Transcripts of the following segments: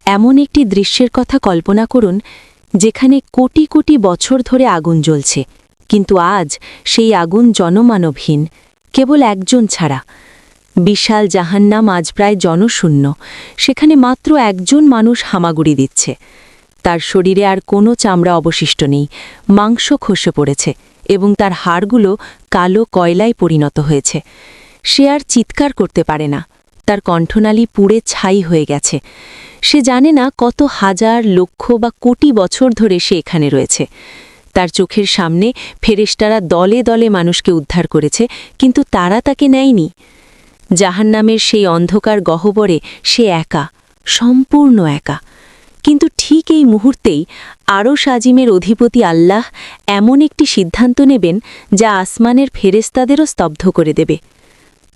এমন একটি দৃশ্যের কথা কল্পনা করুন যেখানে কোটি কোটি বছর ধরে আগুন জ্বলছে, কিন্তু আজ সেই আগুন জনমানবহীন, কেবল একজন ছাড়া। বিশাল জাহান্নাম আজ প্রায় জনশূন্য, সেখানে মাত্র একজন মানুষ হামাগুড়ি দিচ্ছে। তার শরীরে আর কোনো চামড়া অবশিষ্ট নেই, মাংস খসে পড়েছে এবং তার হাড়গুলো কালো কয়লায় পরিণত হয়েছে। সে আর চিৎকার করতে পারে না, তার কণ্ঠনালী পুড়ে ছাই হয়ে গেছে। সে জানে না কত হাজার লক্ষ বা কোটি বছর ধরে সে এখানে রয়েছে। তার চোখের সামনে ফেরেশতারা দলে দলে মানুষকে উদ্ধার করেছে, কিন্তু তারা তাকে নেয়নি। জাহান্নামের সেই অন্ধকার গহ্বরে সে একা, সম্পূর্ণ একা। কিন্তু ঠিক এই মুহূর্তেই আরশ আজিমের অধিপতি আল্লাহ এমন একটি সিদ্ধান্ত নেবেন যা আসমানের ফেরেশতাদেরও স্তব্ধ করে দেবে।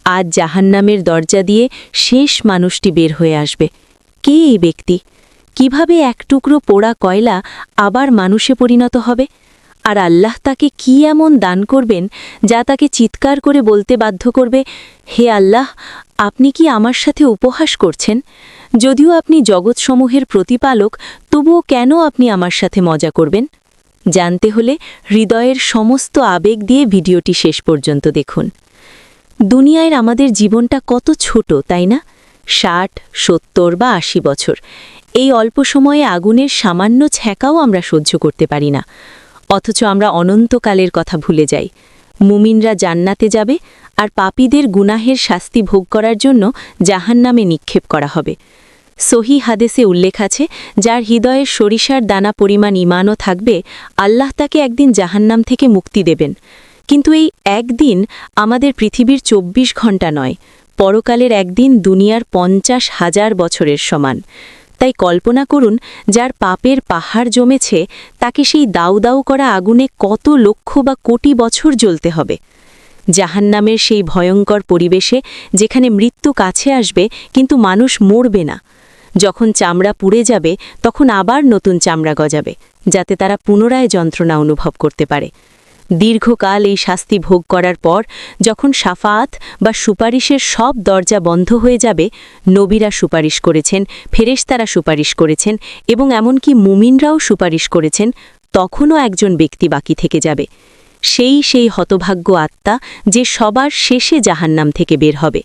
আজ জাহান্নামের দরজা দিয়ে শেষ মানুষটি বের হয়ে আসবে। কে এই ব্যক্তি? কিভাবে এক টুকরো পোড়া কয়লা আবার মানুষে পরিণত হবে? আর আল্লাহ তাকে কি এমন দান করবেন যা তাকে চিৎকার করে বলতে বাধ্য করবে, হে আল্লাহ, আপনি কি আমার সাথে উপহাস করছেন? যদিও আপনি জগৎসমূহের প্রতিপালক, তবুও কেন আপনি আমার সাথে মজা করবেন? জানতে হলে হৃদয়ের সমস্ত আবেগ দিয়ে ভিডিওটি শেষ পর্যন্ত দেখুন। দুনিয়ায় আমাদের জীবনটা কত ছোট, তাই না? 60, 70 বা 80 বছর। এই অল্প সময়ে আগুনের সামান্য ছ্যাঁকাও আমরা সহ্য করতে পারি না। অথচ আমরা অনন্তকালের কথা ভুলে যাই। মুমিনরা জান্নাতে যাবে আর পাপীদের গুনাহের শাস্তি ভোগ করার জন্য জাহান্নামে নিক্ষেপ করা হবে। সহি হাদিসে উল্লেখ আছে, যার হৃদয়ে সরিষার দানা পরিমাণ ঈমানও থাকবে, আল্লাহ তাকে একদিন জাহান্নাম থেকে মুক্তি দেবেন। কিন্তু এই একদিন আমাদের পৃথিবীর 24 ঘণ্টা নয়, পরকালের একদিন দুনিয়ার 50,000 বছরের সমান। তাই কল্পনা করুন, যার পাপের পাহাড় জমেছে তাকে সেই দাউ দাউ করা আগুনে কত লক্ষ বা কোটি বছর জ্বলতে হবে। জাহান্নামের সেই ভয়ঙ্কর পরিবেশে, যেখানে মৃত্যু কাছে আসবে কিন্তু মানুষ মরবে না। যখন চামড়া পুড়ে যাবে তখন আবার নতুন চামড়া গজাবে, যাতে তারা পুনরায় যন্ত্রণা অনুভব করতে পারে। দীর্ঘকাল এই শাস্তি ভোগ করার পর যখন শাফাআত বা সুপারিশের সব দরজা বন্ধ হয়ে যাবে, নবীরা সুপারিশ করেছেন, ফেরেশতারা সুপারিশ করেছেন এবং এমনকি মুমিনরাও সুপারিশ করেছেন, তখনও একজন ব্যক্তি বাকি থেকে যাবে। সেই হতভাগ্য আত্মা যে সবার শেষে জাহান্নাম থেকে বের হবে।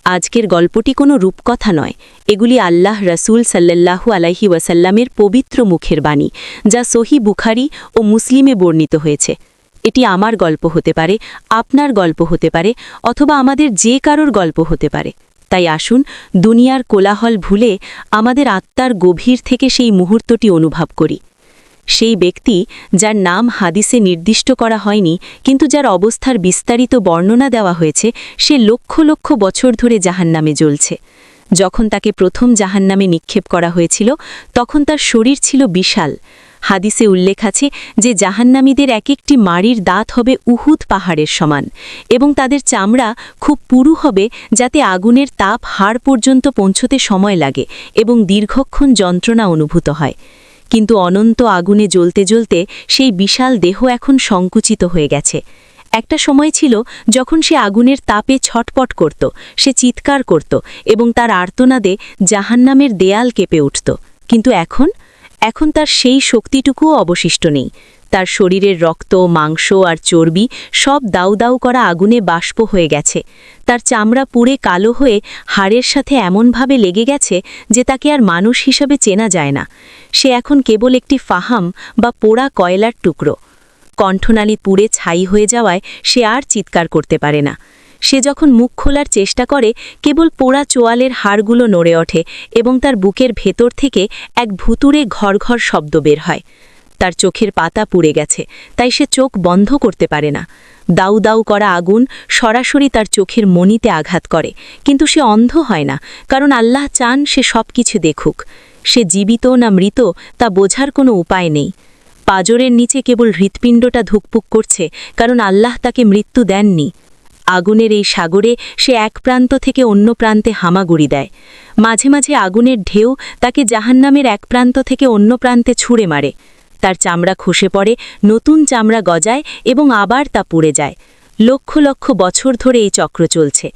আজকের গল্পটি কোনো রূপকথা নয়, এগুলি আল্লাহ রাসূল সাল্লাল্লাহু আলাইহি ওয়াসাল্লামের পবিত্র মুখের বাণী, যা সহি বুখারী ও মুসলিমে বর্ণিত হয়েছে। এটি আমার গল্প হতে পারে, আপনার গল্প হতে পারে, অথবা আমাদের যে কারোর গল্প হতে পারে। তাই আসুন দুনিয়ার কোলাহল ভুলে আমাদের আত্মার গভীর থেকে সেই মুহূর্তটি অনুভব করি। সেই ব্যক্তি যার নাম হাদিসে নির্দিষ্ট করা হয়নি, কিন্তু যার অবস্থার বিস্তারিত বর্ণনা দেওয়া হয়েছে, সে লক্ষ লক্ষ বছর ধরে জাহান্নামে জ্বলছে। যখন তাকে প্রথম জাহান্নামে নিক্ষেপ করা হয়েছিল, তখন তার শরীর ছিল বিশাল। হাদিসে উল্লেখ আছে যে জাহান্নামীদের এক একটি মাড়ির দাঁত হবে উহুদ পাহাড়ের সমান, এবং তাদের চামড়া খুব পুরু হবে, যাতে আগুনের তাপ হাড় পর্যন্ত পৌঁছতে সময় লাগে এবং দীর্ঘক্ষণ যন্ত্রণা অনুভূত হয়। কিন্তু অনন্ত আগুনে জ্বলতে জ্বলতে সেই বিশাল দেহ এখন সংকুচিত হয়ে গেছে। একটা সময় ছিল যখন সে আগুনের তাপে ছটপট করত, সে চিৎকার করত এবং তার আর্তনাদে জাহান্নামের দেয়াল কেঁপে উঠত। কিন্তু এখন তার সেই শক্তিটুকুও অবশিষ্ট নেই। তার শরীরের রক্ত, মাংস আর চর্বি সব দাউ দাউ করা আগুনে বাষ্প হয়ে গেছে। তার চামড়া পুড়ে কালো হয়ে হাড়ের সাথে এমনভাবে লেগে গেছে যে তাকে আর মানুষ হিসাবে চেনা যায় না। সে এখন কেবল একটি ফাহাম বা পোড়া কয়লার টুকরো। কণ্ঠনালী পুড়ে ছাই হয়ে যাওয়ায় সে আর চিৎকার করতে পারে না। সে যখন মুখ খোলার চেষ্টা করে, কেবল পোড়া চোয়ালের হাড়গুলো নড়ে ওঠে এবং তার বুকের ভেতর থেকে এক ভুতুড়ে ঘরঘর শব্দ বের হয়। তার চোখের পাতা পুড়ে গেছে, তাই সে চোখ বন্ধ করতে পারে না। দাউ দাউ করা আগুন সরাসরি তার চোখের মণিতে আঘাত করে, কিন্তু সে অন্ধ হয় না, কারণ আল্লাহ চান সে সব কিছু দেখুক। সে জীবিত না মৃত তা বোঝার কোনো উপায় নেই। পাঁজরের নিচে কেবল হৃৎপিণ্ডটা ধুকপুক করছে, কারণ আল্লাহ তাকে মৃত্যু দেননি। আগুনের এই সাগরে সে এক প্রান্ত থেকে অন্য প্রান্তে হামাগুড়ি দেয়। মাঝে মাঝে আগুনের ঢেউ তাকে জাহান্নামের এক প্রান্ত থেকে অন্য প্রান্তে ছুঁড়ে মারে। তার চামড়া খসে পড়ে, নতুন চামড়া গজায় এবং আবার তা পুড়ে যায়। লক্ষ লক্ষ বছর ধরে এই চক্র চলছে।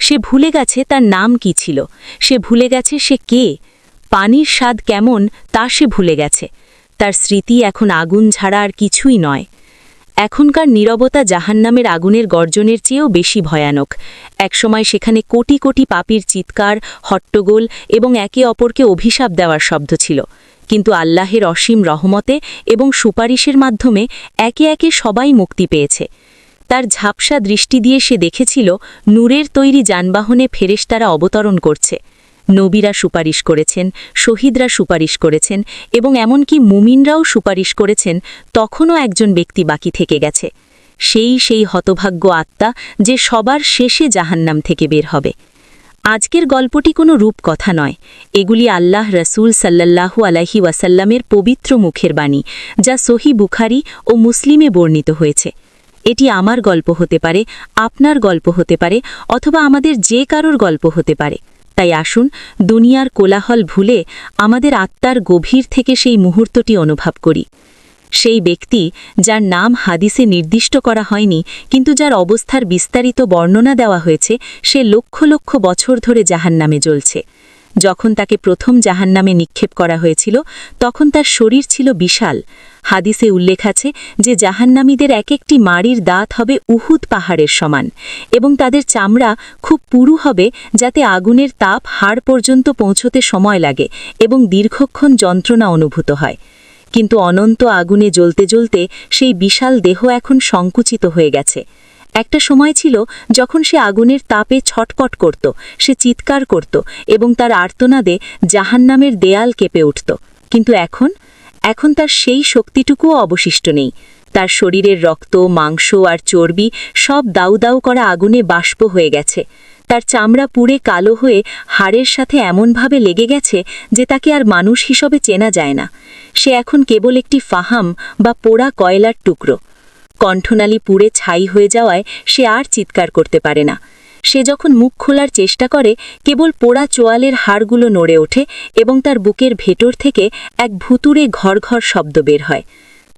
সে ভুলে গেছে তার নাম কি ছিল, সে ভুলে গেছে সে কে। পানির স্বাদ কেমন তা সে ভুলে গেছে। তার স্মৃতি এখন আগুন ছাড়া আর কিছুই নয়। এখনকার নীরবতা জাহান্নামের আগুনের গর্জনের চেয়েও বেশি ভয়ানক। একসময় সেখানে কোটি কোটি পাপীর চিৎকার, হট্টগোল এবং একে অপরকে অভিশাপ দেওয়ার শব্দ ছিল। কিন্তু আল্লাহের অসীম রহমতে এবং সুপারিশের মাধ্যমে একে একে সবাই মুক্তি পেয়েছে। তার ঝাপসা দৃষ্টি দিয়ে সে দেখেছিল নূরের তৈরি যানবাহনে ফেরেশতারা অবতরণ করছে। নবীরা সুপারিশ করেছেন, শহীদরা সুপারিশ করেছেন এবং এমনকি মুমিনরাও সুপারিশ করেছেন। তখনও একজন ব্যক্তি বাকি থেকে গেছে, সেই হতভাগ্য আত্মা যে সবার শেষে জাহান্নাম থেকে বের হবে। আজকের গল্পটি কোনো রূপকথা নয়, এগুলি আল্লাহ রসুল সাল্লাল্লাহু আলাইহি ওয়াসাল্লামের পবিত্র মুখের বাণী, যা সহি বুখারী ও মুসলিমে বর্ণিত হয়েছে। এটি আমার গল্প হতে পারে, আপনার গল্প হতে পারে, অথবা আমাদের যে কারোর গল্প হতে পারে। তাই আসুন দুনিয়ার কোলাহল ভুলে আমাদের আত্মার গভীর থেকে সেই মুহূর্তটি অনুভব করি। সেই ব্যক্তি যার নাম হাদিসে নির্দিষ্ট করা হয়নি, কিন্তু যার অবস্থার বিস্তারিত বর্ণনা দেওয়া হয়েছে, সে লক্ষ লক্ষ বছর ধরে জাহান্নামে জ্বলছে। যখন তাকে প্রথম জাহান্নামে নিক্ষেপ করা হয়েছিল, তখন তার শরীর ছিল বিশাল। হাদিসে উল্লেখ আছে যে জাহান্নামীদের এক একটি মাড়ির দাঁত হবে উহুদ পাহাড়ের সমান, এবং তাদের চামড়া খুব পুরু হবে, যাতে আগুনের তাপ হাড় পর্যন্ত পৌঁছতে সময় লাগে এবং দীর্ঘক্ষণ যন্ত্রণা অনুভূত হয়। কিন্তু অনন্ত আগুনে জ্বলতে জ্বলতে সেই বিশাল দেহ এখন সংকুচিত হয়ে গেছে। একটা সময় ছিল যখন সে আগুনের তাপে ছটপট করত, সে চিৎকার করত এবং তার আর্তনাদে জাহান্নামের দেয়াল কেঁপে উঠত। কিন্তু এখন তার সেই শক্তিটুকুও অবশিষ্ট নেই। তার শরীরের রক্ত, মাংস আর চর্বি সব দাউ দাউ করা আগুনে বাষ্প হয়ে গেছে। তার চামড়া পুড়ে কালো হয়ে হাড়ের সাথে এমনভাবে লেগে গেছে যে তাকে আর মানুষ হিসেবে চেনা যায় না। সে এখন কেবল একটি ফাহাম বা পোড়া কয়লার টুকরো। কণ্ঠনালী পুড়ে ছাই হয়ে যাওয়ায় সে আর চিৎকার করতে পারে না। সে যখন মুখ খোলার চেষ্টা করে, কেবল পোড়া চোয়ালের হাড়গুলো নড়ে ওঠে এবং তার বুকের ভেতর থেকে এক ভুতুড়ে ঘর ঘর শব্দ বের হয়।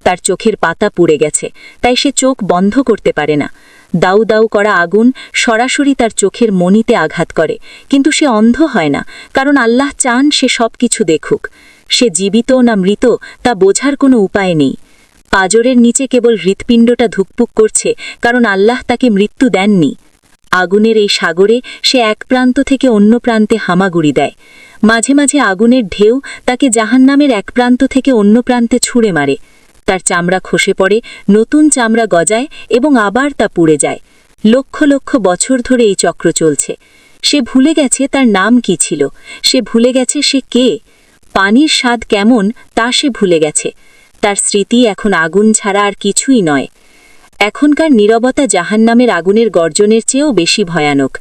তার চোখের পাতা পুড়ে গেছে, তাই সে চোখ বন্ধ করতে পারে না। দাউ দাউ করা আগুন সরাসরি তার চোখের মণিতে আঘাত করে, কিন্তু সে অন্ধ হয় না, কারণ আল্লাহ চান সে সব কিছু দেখুক। সে জীবিত না মৃত তা বোঝার কোনো উপায় নেই। পাঁজরের নিচে কেবল হৃৎপিণ্ডটা ধুকপুক করছে, কারণ আল্লাহ তাকে মৃত্যু দেননি। আগুনের এই সাগরে সে এক প্রান্ত থেকে অন্য প্রান্তে হামাগুড়ি দেয়। মাঝে মাঝে আগুনের ঢেউ তাকে জাহান্নামের এক প্রান্ত থেকে অন্য প্রান্তে ছুঁড়ে মারে। তার চামড়া খসে পড়ে, নতুন চামড়া গজায় এবং আবার তা পুড়ে যায়। লক্ষ লক্ষ বছর ধরে এই চক্র চলছে। সে ভুলে গেছে তার নাম কি ছিল, সে ভুলে গেছে সে কে। পানির স্বাদ কেমন তা সে ভুলে গেছে। তার স্মৃতি এখন আগুন ছাড়া আর কিছুই নয়। এখনকার নীরবতা জাহান্নামের আগুনের গর্জনের চেয়েও বেশি ভয়ানক।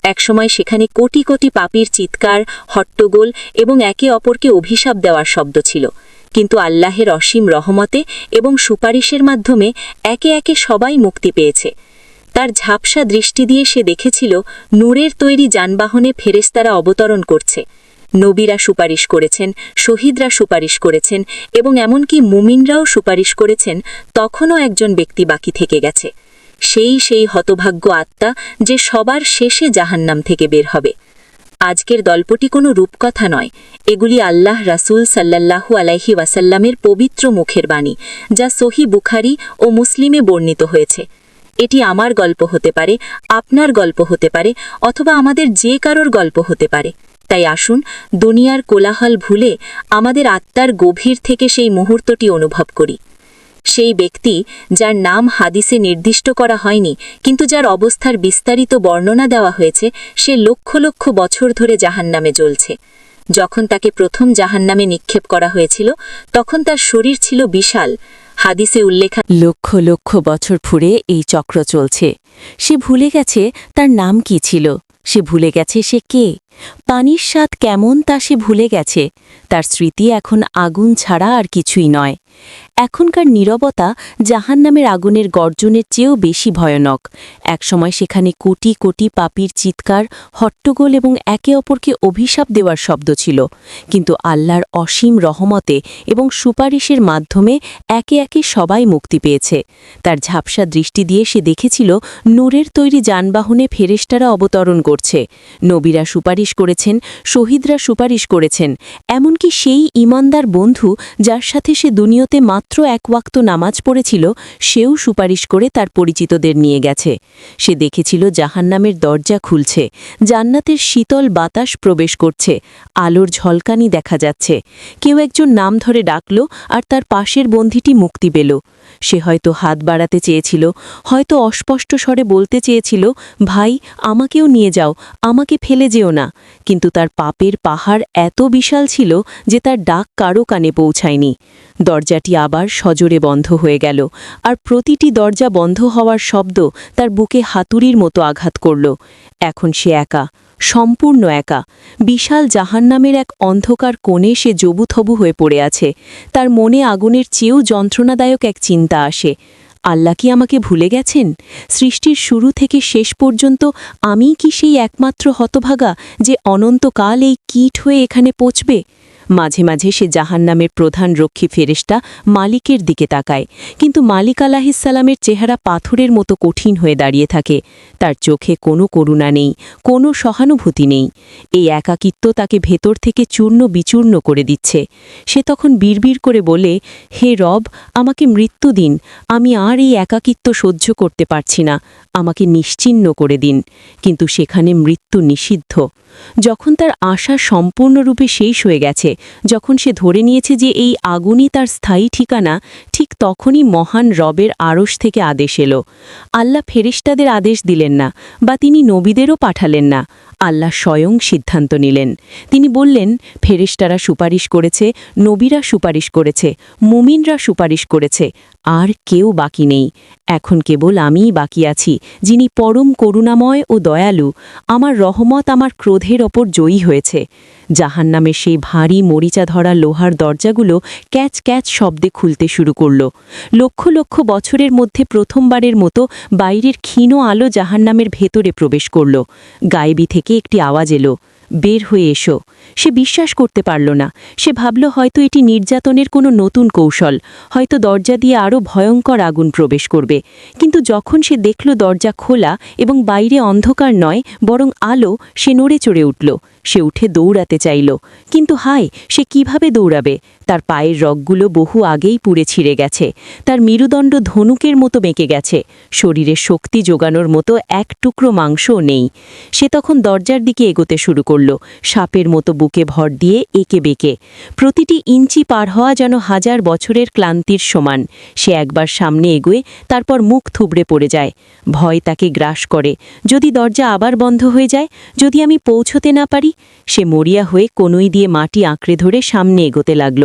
একসময় সেখানে কোটি কোটি পাপীর চিৎকার, হট্টগোল এবং একে অপরকে অভিশাপ দেওয়ার শব্দ ছিল। কিন্তু আল্লাহের অসীম রহমতে এবং সুপারিশের মাধ্যমে একে একে সবাই মুক্তি পেয়েছে। তার ঝাপসা দৃষ্টি দিয়ে সে দেখেছিল নূরের তৈরি যানবাহনে ফেরেশতারা অবতরণ করছে। নবীরা সুপারিশ করেছেন, শহীদরা সুপারিশ করেছেন এবং এমনকি মুমিনরাও সুপারিশ করেছেন। তখনও একজন ব্যক্তি বাকি থেকে গেছে, সেই হতভাগ্য আত্মা যে সবার শেষে জাহান্নাম থেকে বের হবে। আজকের গল্পটি কোনো রূপকথা নয়, এগুলি আল্লাহ রাসূল সাল্লাল্লাহু আলাইহি ওয়াসাল্লামের পবিত্র মুখের বাণী, যা সহি বুখারী ও মুসলিমে বর্ণিত হয়েছে। এটি আমার গল্প হতে পারে, আপনার গল্প হতে পারে, অথবা আমাদের যে কারোর গল্প হতে পারে। তাই আসুন দুনিয়ার কোলাহল ভুলে আমাদের আত্মার গভীর থেকে সেই মুহূর্তটি অনুভব করি। সেই ব্যক্তি যার নাম হাদিসে নির্দিষ্ট করা হয়নি, কিন্তু যার অবস্থার বিস্তারিত বর্ণনা দেওয়া হয়েছে, সে লক্ষ লক্ষ বছর ধরে জাহান্নামে জ্বলছে। যখন তাকে প্রথম জাহান্নামে নিক্ষেপ করা হয়েছিল, তখন তার শরীর ছিল বিশাল। হাদিসে উল্লেখ, লক্ষ লক্ষ বছর ফুরে এই চক্র চলছে। সে ভুলে গেছে তার নাম কি ছিল, সে ভুলে গেছে সে কে। পানির স্বাদ কেমন তা সে ভুলে গেছে। তার স্মৃতি এখন আগুন ছাড়া আর কিছুই নয়। এখনকার নীরবতা জাহান্নামের আগুনের গর্জনের চেয়েও বেশি ভয়ানক। একসময় সেখানে কোটি কোটি পাপীর চিৎকার, হট্টগোল এবং একে অপরকে অভিশাপ দেওয়ার শব্দ ছিল। কিন্তু আল্লাহর অসীম রহমতে এবং সুপারিশের মাধ্যমে একে একে সবাই মুক্তি পেয়েছে। তার ঝাপসা দৃষ্টি দিয়ে সে দেখেছিল নূরের তৈরি যানবাহনে ফেরেশতারা অবতরণ করছে। নবীরা সুপারিশ সুপারিশ করেছেন, শহীদরা সুপারিশ করেছেন, এমনকি সেই ঈমানদার বন্ধু যার সাথে সে দুনিয়াতে মাত্র এক ওয়াক্ত নামাজ পড়েছিল, সেও সুপারিশ করে তার পরিচিতদের নিয়ে গেছে। সে দেখেছিল জাহান্নামের দরজা খুলছে, জান্নাতের শীতল বাতাস প্রবেশ করছে, আলোর ঝলকানি দেখা যাচ্ছে। কেউ একজন নাম ধরে ডাকল, আর তার পাশের বন্ধুটি মুক্তি পেল। সে হয়তো হাত বাড়াতে চেয়েছিল, হয়তো অস্পষ্ট স্বরে বলতে চেয়েছিল, ভাই আমাকেও নিয়ে যাও, আমাকে ফেলে যেও না, কিন্তু তার পাপের পাহাড় এত বিশাল ছিল যে তার ডাক কারো কানে পৌঁছায়নি। দরজাটি আবার সজোরে বন্ধ হয়ে গেল, আর প্রতিটি দরজা বন্ধ হওয়ার শব্দ তার বুকে হাতুড়ির মতো আঘাত করল। এখন সে একা, সম্পূর্ণ একা। বিশাল জাহান্নামের এক অন্ধকার কোণে সে জবুথবু হয়ে পড়ে আছে। তার মনে আগুনের চেয়েও যন্ত্রণাদায়ক এক চিন্তা আসে, আল্লাহ কি আমাকে ভুলে গেছেন? সৃষ্টির শুরু থেকে শেষ পর্যন্ত আমিই কি সেই একমাত্র হতভাগা যে অনন্তকাল এই কীট হয়ে এখানে পৌঁছবে? মাঝে মাঝে সে জাহান্নামের প্রধান রক্ষী ফেরেশতা মালিকের দিকে তাকায়, কিন্তু মালিক আলাহিসাল্লামের চেহারা পাথরের মতো কঠিন হয়ে দাঁড়িয়ে থাকে। তার চোখে কোনো করুণা নেই, কোনো সহানুভূতি নেই। এই একাকিত্ব তাকে ভেতর থেকে চূর্ণ বিচূর্ণ করে দিচ্ছে। সে তখন বিড়বিড় করে বলে, হে রব, আমাকে মৃত্যু দিন, আমি আর এই একাকিত্ব সহ্য করতে পারছি না, আমাকে নিশ্চিহ্ন করে দিন। কিন্তু সেখানে মৃত্যু নিষিদ্ধ। যখন তার আশা সম্পূর্ণরূপে শেষ হয়ে গেছে, যখন সে ধরে নিয়েছে যে এই আগুনই তার স্থায়ী ঠিকানা, ঠিক তখনই মহান রবের আরশ থেকে আদেশ এলো। আল্লাহ ফেরেশতাদের আদেশ দিলেন না, বা তিনি নবীদেরও পাঠালেন না। আল্লাহ স্বয়ং সিদ্ধান্ত নিলেন। তিনি বললেন, ফেরেশতারা সুপারিশ করেছে, নবীরা সুপারিশ করেছে, মুমিনরা সুপারিশ করেছে, আর কেউ বাকি নেই। এখন কেবল আমিই বাকি আছি, যিনি পরম করুণাময় ও দয়ালু। আমার রহমত আমার ক্রোধের ওপর জয়ী হয়েছে। জাহান্নামের সেই ভারী মরিচা ধরা লোহার দরজাগুলো ক্যাচ ক্যাচ শব্দে খুলতে শুরু করল। লক্ষ লক্ষ বছরের মধ্যে প্রথমবারের মতো বাইরের ক্ষীণ আলো জাহান্নামের ভেতরে প্রবেশ করল। গায়েবী থেকে একটি আওয়াজ এলো, বের হয়ে এসো। সে বিশ্বাস করতে পারল না। সে ভাবল হয়তো এটি নির্যাতনের কোনো নতুন কৌশল, হয়তো দরজা দিয়ে আরও ভয়ঙ্কর আগুন প্রবেশ করবে। কিন্তু যখন সে দেখল দরজা খোলা এবং বাইরে অন্ধকার নয় বরং আলো, সে নড়ে চড়ে উঠল। সে উঠে দৌড়াতে চাইল, কিন্তু হায়, সে কিভাবে দৌড়াবে? তার পায়ের রগগুলো বহু আগেই পুড়ে ছিঁড়ে গেছে, তার মেরুদণ্ড ধনুকের মতো বেঁকে গেছে, শরীরে শক্তি জোগানোর মতো এক টুকরো মাংসও নেই। সে তখন দরজার দিকে এগোতে শুরু করল, সাপের মতো বুকে ভর দিয়ে একে বেঁকে। প্রতিটি ইঞ্চি পার হওয়া যেন হাজার বছরের ক্লান্তির সমান। সে একবার সামনে এগোয়, তারপর মুখ থুবড়ে পড়ে যায়। ভয় তাকে গ্রাস করে, যদি দরজা আবার বন্ধ হয়ে যায়, যদি আমি পৌঁছতে না পারি। সে মরিয়া হয়ে কনুই দিয়ে মাটি আঁকড়ে ধরে সামনে এগোতে লাগল।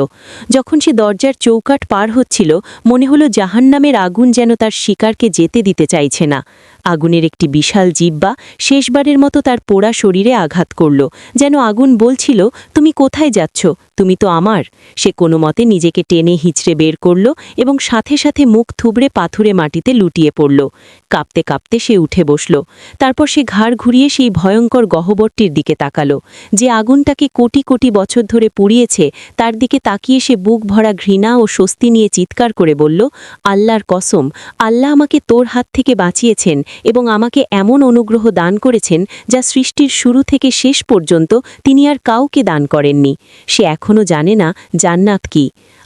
যখন সে দরজার চৌকাঠ পার হচ্ছিল, মনে হলো জাহান্নামের আগুন যেন তার শিকারকে যেতে দিতে চাইছে না। আগুনের একটি বিশাল জিহ্বা শেষবারের মতো তার পোড়া শরীরে আঘাত করল, যেন আগুন বলছিল, তুমি কোথায় যাচ্ছ? তুমি তো আমার। সে কোনো মতে নিজেকে টেনে হিঁচড়ে বের করল এবং সাথে সাথে মুখ থুবড়ে পাথুরে মাটিতে লুটিয়ে পড়ল। কাঁপতে কাঁপতে সে উঠে বসল। তারপর সে ঘাড় ঘুরিয়ে সেই ভয়ঙ্কর গহ্বরটির দিকে তাকালো, যে আগুনটাকে কোটি কোটি বছর ধরে পুড়িয়েছে। তার দিকে তাকিয়ে সে বুক ভরা ঘৃণা ও স্বস্তি নিয়ে চিৎকার করে বলল, আল্লাহর কসম, আল্লাহ আমাকে তোর হাত থেকে বাঁচিয়েছেন এবং আমাকে এমন অনুগ্রহ দান করেছেন যা সৃষ্টির শুরু থেকে শেষ পর্যন্ত তিনি আর কাউকে দান করেননি। সে এখনও জানে না জান্নাত কি।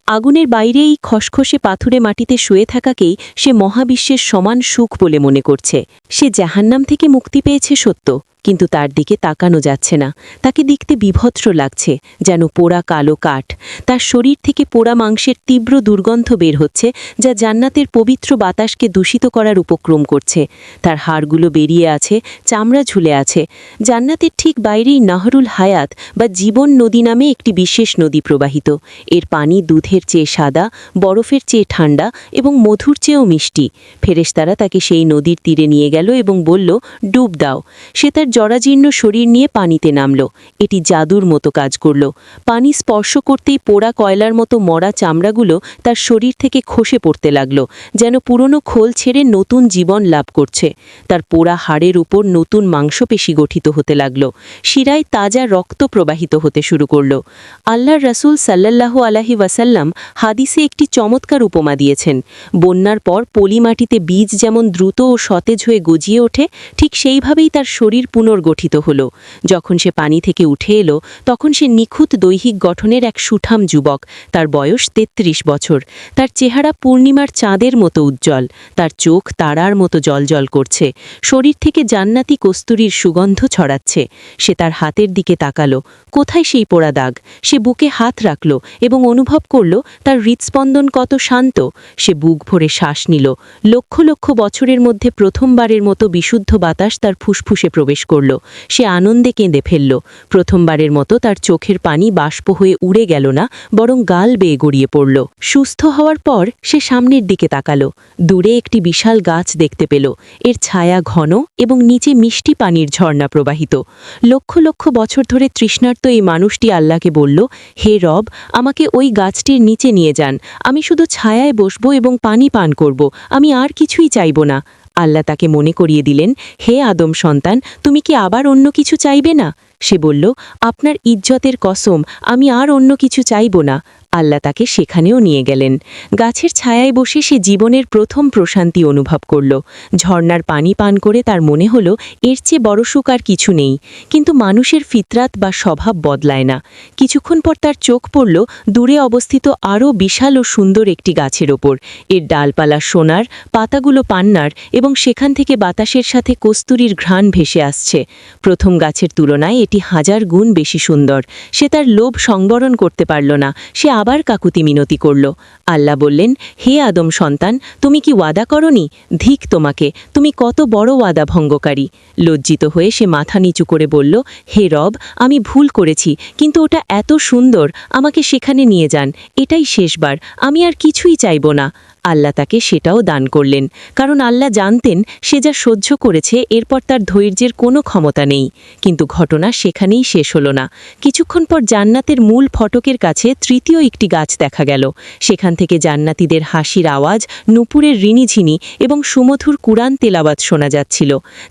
আগুনের বাইরে এই খসখসে পাথুরে মাটিতে শুয়ে থাকাকেই সে মহাবিশ্বের সমান সুখ বলে মনে করছে। সে জাহান্নাম থেকে মুক্তি পেয়েছে সত্য, কিন্তু তার দিকে তাকানো যাচ্ছে না। তাকে দেখতে বিভৎস লাগছে, যেন পোড়া কালো কাঠ। তার শরীর থেকে পোড়া মাংসের তীব্র দুর্গন্ধ বের হচ্ছে, যা জান্নাতের পবিত্র বাতাসকে দূষিত করার উপক্রম করছে। তার হাড়গুলো বেরিয়ে আছে, চামড়া ঝুলে আছে। জান্নাতের ঠিক বাইরেই নাহরুল হায়াত বা জীবন নদী নামে একটি বিশেষ নদী প্রবাহিত। এর পানি দুধের চেয়ে সাদা, বরফের চেয়ে ঠান্ডা এবং মধুর চেয়েও মিষ্টি। ফেরেশতারা তাকে সেই নদীর তীরে নিয়ে গেল এবং বলল, ডুব দাও। সে তার জরাজীর্ণ শরীর নিয়ে পানিতে নামল। এটি জাদুর মতো কাজ করল। পানি স্পর্শ করতেই পোড়া কয়লার মতো মরা চামড়াগুলো তার শরীর থেকে খসে পড়তে লাগল, যেন পুরনো খোল ছেড়ে নতুন জীবন লাভ করছে। তার পোড়া হাড়ের উপর নতুন মাংসপেশি গঠিত হতে লাগল, শিরায় তাজা রক্ত প্রবাহিত হতে শুরু করল। আল্লাহর রাসূল সাল্লাল্লাহু আলাইহি ওয়াসাল্লাম সাল্লাম হাদিসে একটি চমৎকার উপমা দিয়েছেন। বন্যার পর পলিমাটিতে বীজ যেমন দ্রুত ও সতেজ হয়ে গজিয়ে ওঠে, ঠিক সেইভাবেই তার শরীর পুনর্গঠিত হল। যখন সে পানি থেকে উঠে এলো, তখন সে নিখুঁত দৈহিক গঠনের এক সুঠাম যুবক। তার বয়স ৩৩ বছর। তার চেহারা পূর্ণিমার চাঁদের মতো উজ্জ্বল, তার চোখ তারার মতো জ্বলজ্বল করছে, শরীর থেকে জান্নাতি কস্তুরীর সুগন্ধ ছড়াচ্ছে। সে তার হাতের দিকে তাকালো। কোথায় সেই পোড়া দাগ? সে বুকে হাত রাখল এবং অনুভব করল তার হৃৎস্পন্দন কত শান্ত। সে বুক ভরে শ্বাস নিল। লক্ষ লক্ষ বছরের মধ্যে প্রথমবারের মতো বিশুদ্ধ বাতাস তার ফুসফুসে প্রবেশ করল। সে আনন্দে কেঁদে ফেলল। প্রথমবারের মতো তার চোখের পানি বাষ্প হয়ে উড়ে গেল না, বরং গাল বেয়ে গড়িয়ে পড়ল। সুস্থ হওয়ার পর সে সামনের দিকে তাকালো। দূরে একটি বিশাল গাছ দেখতে পেল। এর ছায়া ঘন এবং নিচে মিষ্টি পানির ঝর্ণা প্রবাহিত। লক্ষ লক্ষ বছর ধরে তৃষ্ণার্ত এই মানুষটি আল্লাহকে বলল, হে রব, আমাকে ওই গাছটির নিচে নিয়ে যান। আমি শুধু ছায়ায় বসব এবং পানি পান করব। আমি আর কিছুই চাইব না। আল্লাহ তাকে মনে করিয়ে দিলেন, হে আদম সন্তান, তুমি কি আবার অন্য কিছু চাইবে না? সে বলল, আপনার ইজ্জতের কসম, আমি আর অন্য কিছু চাইব না। আল্লাহ তাকে সেখানেও নিয়ে গেলেন। গাছের ছায়ায় বসে সে জীবনের প্রথম প্রশান্তি অনুভব করল। ঝর্ণার পানি পান করে তার মনে হল এর চেয়ে বড় সুখ আর কিছু নেই। কিন্তু মানুষের ফিতরাত বা স্বভাব বদলায় না। কিছুক্ষণ পর তার চোখ পড়ল দূরে অবস্থিত আরও বিশাল ও সুন্দর একটি গাছের ওপর। এর ডালপালা সোনার, পাতাগুলো পান্নার এবং সেখান থেকে বাতাসের সাথে কস্তুরীর ঘ্রাণ ভেসে আসছে। প্রথম গাছের তুলনায় এটি 1000 গুণ বেশি সুন্দর। সে তার লোভ সংবরণ করতে পারল না। সে আবার কাকুতি মিনতি করল। আল্লাহ বললেন, হে আদম সন্তান, তুমি কি ওয়াদা করনি? ধিক তোমাকে, তুমি কত বড় ওয়াদা ভঙ্গকারী। লজ্জিত হয়ে সে মাথা নিচু করে বলল, হে রব, আমি ভুল করেছি, কিন্তু ওটা এত সুন্দর, আমাকে সেখানে নিয়ে যান। এটাই শেষবার, আমি আর কিছুই চাইব না। আল্লাহ তাকে সেটাও দান করলেন, কারণ আল্লাহ জানতেন সে যা সহ্য করেছে এরপর তার ধৈর্যের কোনো ক্ষমতা নেই। কিন্তু ঘটনা সেখানেই শেষ হলো না। কিছুক্ষণ পর জান্নাতের মূল ফটকের কাছে তৃতীয় একটি গাছ দেখা গেল। সেখান থেকে জান্নাতীদের হাসির আওয়াজ, নূপুরের রিনিঝিনি এবং সুমধুর কুরআন তেলাওয়াত শোনা যাচ্ছিল।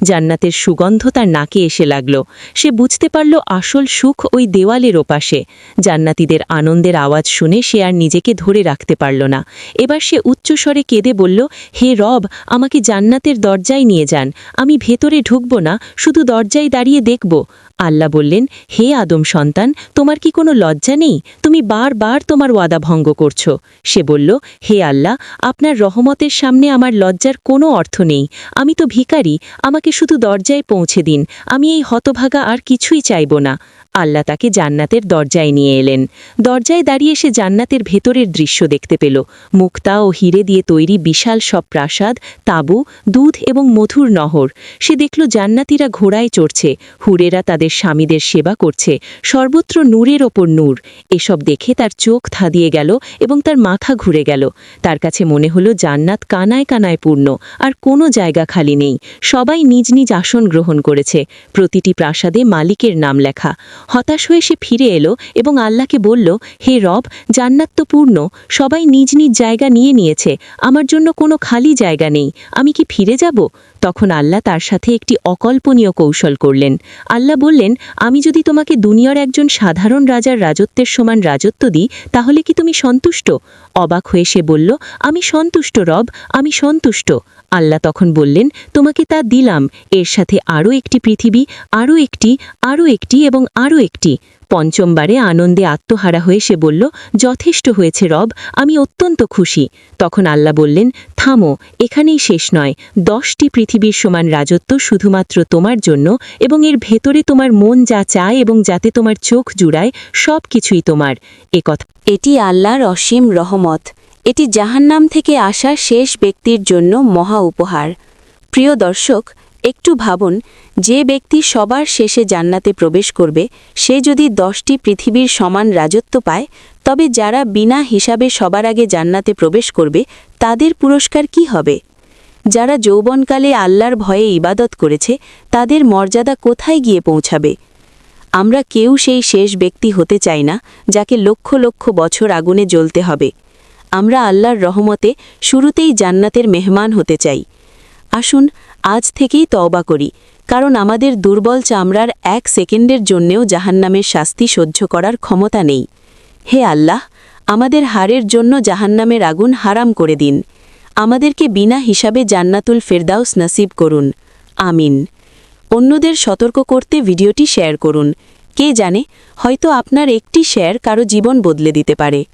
জান্নাতের সুগন্ধ তার নাকে এসে লাগল। সে বুঝতে পারল আসল সুখ ওই দেওয়ালের ওপাশে। জান্নাতীদের আনন্দের আওয়াজ শুনে সে আর নিজেকে ধরে রাখতে পারল না। এবার সে উচ্চস্বরে কেঁদে বলল, হে রব, আমাকে জান্নাতের দরজায় নিয়ে যান। আমি ভেতরে ঢুকব না, শুধু দরজায় দাঁড়িয়ে দেখব। আল্লাহ বললেন, হে আদম সন্তান, তোমার কি কোনো লজ্জা নেই? তুমি বারবার তোমার ওয়াদা ভঙ্গ করছো। সে বলল, হে আল্লাহ, আপনার রহমতের সামনে আমার লজ্জার কোনো অর্থ নেই। আমি তো ভিখারি, আমাকে শুধু দরজায় পৌঁছে দিন। আমি এই হতভাগা আর কিছুই চাইব না। আল্লাহ তাকে জান্নাতের দরজায় নিয়ে এলেন। দরজায় দাঁড়িয়ে সে জান্নাতের ভেতরের দৃশ্য দেখতে পেল। মুক্তা ও হিরে দিয়ে তৈরি বিশাল সব প্রাসাদ, তাঁবু, দুধ এবং মধুর নহর। সে দেখল জান্নাতীরা ঘোড়ায় চড়ছে, হুরেরা তাদের স্বামীদের সেবা করছে, সর্বত্র নূরের ওপর নূর। এসব দেখে তার চোখ ধাঁধিয়ে গেল এবং তার মাথা ঘুরে গেল। তার কাছে মনে হলো জান্নাত কানায় কানায় পূর্ণ, আর কোনো জায়গা খালি নেই। সবাই নিজ নিজ আসন গ্রহণ করেছে। প্রতিটি প্রাসাদে মালিকের নাম লেখা। হতাশ হয়ে সে ফিরে এলো এবং আল্লাহকে বলল, হে রব, জান্নাত তো পূর্ণ, সবাই নিজ নিজ জায়গা নিয়ে নিয়েছে, আমার জন্য কোনো খালি জায়গা নেই। আমি কি ফিরে যাব? তখন আল্লাহ তার সাথে একটি অকল্পনীয় কৌশল করলেন। আল্লাহ বললেন, আমি যদি তোমাকে দুনিয়ার একজন সাধারণ রাজার রাজত্বের সমান রাজত্ব দিই, তাহলে কি তুমি সন্তুষ্ট? অবাক হয়ে সে বলল, আমি সন্তুষ্ট রব, আমি সন্তুষ্ট। আল্লাহ তখন বললেন, তোমাকে তা দিলাম, এর সাথে আরও একটি পৃথিবী, আরও একটি, আরও একটি এবং আরও একটি। পঞ্চমবারে আনন্দে আত্মহারা হয়ে সে বলল, যথেষ্ট হয়েছে রব, আমি অত্যন্ত খুশি। তখন আল্লাহ বললেন, থামো, এখানেই শেষ নয়। 10টি পৃথিবীর সমান রাজত্ব শুধুমাত্র তোমার জন্য, এবং এর ভেতরে তোমার মন যা চায় এবং যাতে তোমার চোখ জুড়ায়, সব কিছুই তোমার। এটি আল্লাহর অসীম রহমত। এটি জাহান্নাম থেকে আসা শেষ ব্যক্তির জন্য মহা উপহার। প্রিয় দর্শক, একটু ভাবুন, যে ব্যক্তি সবার শেষে জান্নাতে প্রবেশ করবে, সে যদি 10টি পৃথিবীর সমান রাজত্ব পায়, তবে যারা বিনা হিসাবে সবার আগে জান্নাতে প্রবেশ করবে, তাদের পুরস্কার কি হবে? যারা যৌবনকালে আল্লাহর ভয়ে ইবাদত করেছে, তাদের মর্যাদা কোথায় গিয়ে পৌঁছাবে? আমরা কেউ সেই শেষ ব্যক্তি হতে চাই না, যাকে লক্ষ লক্ষ বছর আগুনে জ্বলতে হবে। আমরা আল্লাহর রহমতে শুরুতেই জান্নাতের মেহমান হতে চাই। আসুন আজ থেকেই তওবা করি, কারণ আমাদের দুর্বল চামড়ার 1 সেকেন্ডের জন্যেও জাহান্নামের শাস্তি সহ্য করার ক্ষমতা নেই। হে আল্লাহ, আমাদের হারের জন্য জাহান্নামের আগুন হারাম করে দিন। আমাদেরকে বিনা হিসাবে জান্নাতুল ফেরদাউস নসিব করুন। আমিন। অন্যদের সতর্ক করতে ভিডিওটি শেয়ার করুন। কে জানে, হয়তো আপনার একটি শেয়ার কারো জীবন বদলে দিতে পারে।